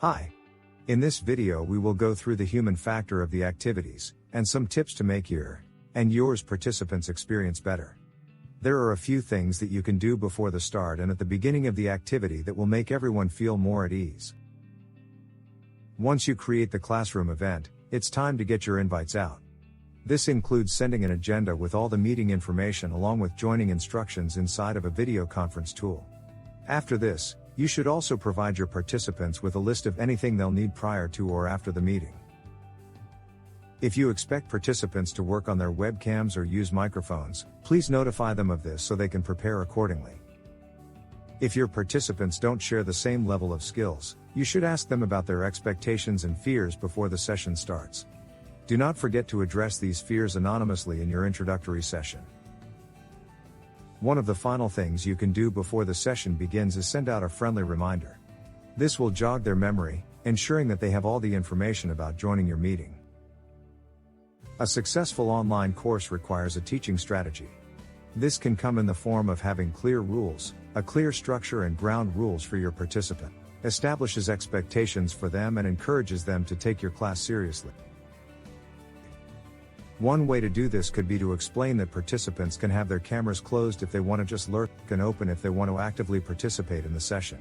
Hi. In this video we will go through the human factor of the activities, and some tips to make your and yours participants' experience better. There are a few things that you can do before the start and at the beginning of the activity that will make everyone feel more at ease. Once you create the classroom event, it's time to get your invites out. This includes sending an agenda with all the meeting information along with joining instructions inside of a video conference tool. After this, you should also provide your participants with a list of anything they'll need prior to or after the meeting. If you expect participants to work on their webcams or use microphones, please notify them of this so they can prepare accordingly. If your participants don't share the same level of skills, you should ask them about their expectations and fears before the session starts. Do not forget to address these fears anonymously in your introductory session. One of the final things you can do before the session begins is send out a friendly reminder. This will jog their memory, ensuring that they have all the information about joining your meeting. A successful online course requires a teaching strategy. This can come in the form of having clear rules, a clear structure and ground rules for your participant, establishes expectations for them and encourages them to take your class seriously. One way to do this could be to explain that participants can have their cameras closed if they want to just lurk, and open if they want to actively participate in the session.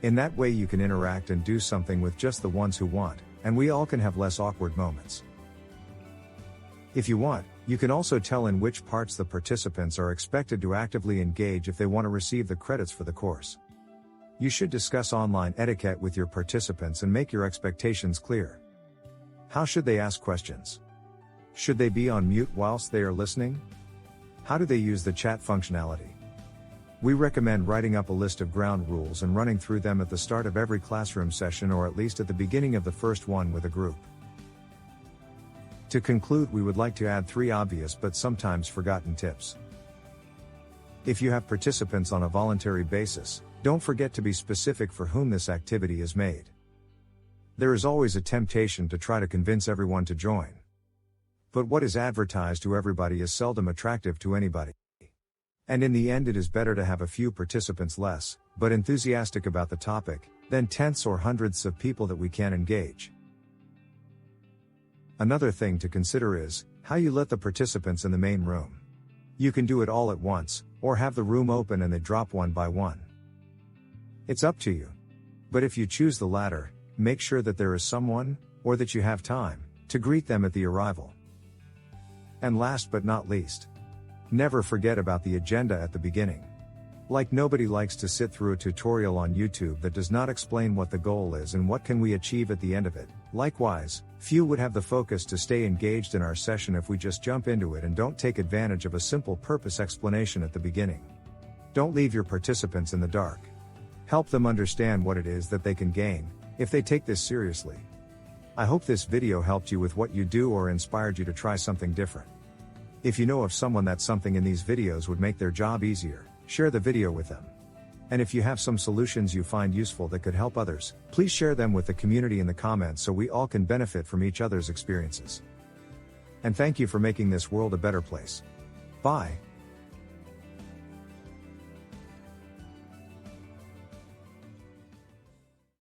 In that way you can interact and do something with just the ones who want, and we all can have less awkward moments. If you want, you can also tell in which parts the participants are expected to actively engage if they want to receive the credits for the course. You should discuss online etiquette with your participants and make your expectations clear. How should they ask questions? Should they be on mute whilst they are listening? How do they use the chat functionality? We recommend writing up a list of ground rules and running through them at the start of every classroom session or at least at the beginning of the first one with a group. To conclude, we would like to add 3 obvious but sometimes forgotten tips. If you have participants on a voluntary basis, don't forget to be specific for whom this activity is made. There is always a temptation to try to convince everyone to join. But what is advertised to everybody is seldom attractive to anybody. And in the end it is better to have a few participants less, but enthusiastic about the topic, than tenths or hundredths of people that we can engage. Another thing to consider is how you let the participants in the main room. You can do it all at once, or have the room open and they drop one by one. It's up to you. But if you choose the latter, make sure that there is someone, or that you have time, to greet them at the arrival. And last but not least, never forget about the agenda at the beginning. Like nobody likes to sit through a tutorial on YouTube that does not explain what the goal is and what can we achieve at the end of it. Likewise, few would have the focus to stay engaged in our session if we just jump into it and don't take advantage of a simple purpose explanation at the beginning. Don't leave your participants in the dark. Help them understand what it is that they can gain, if they take this seriously. I hope this video helped you with what you do or inspired you to try something different. If you know of someone that something in these videos would make their job easier, share the video with them. And if you have some solutions you find useful that could help others, please share them with the community in the comments so we all can benefit from each other's experiences. And thank you for making this world a better place. Bye.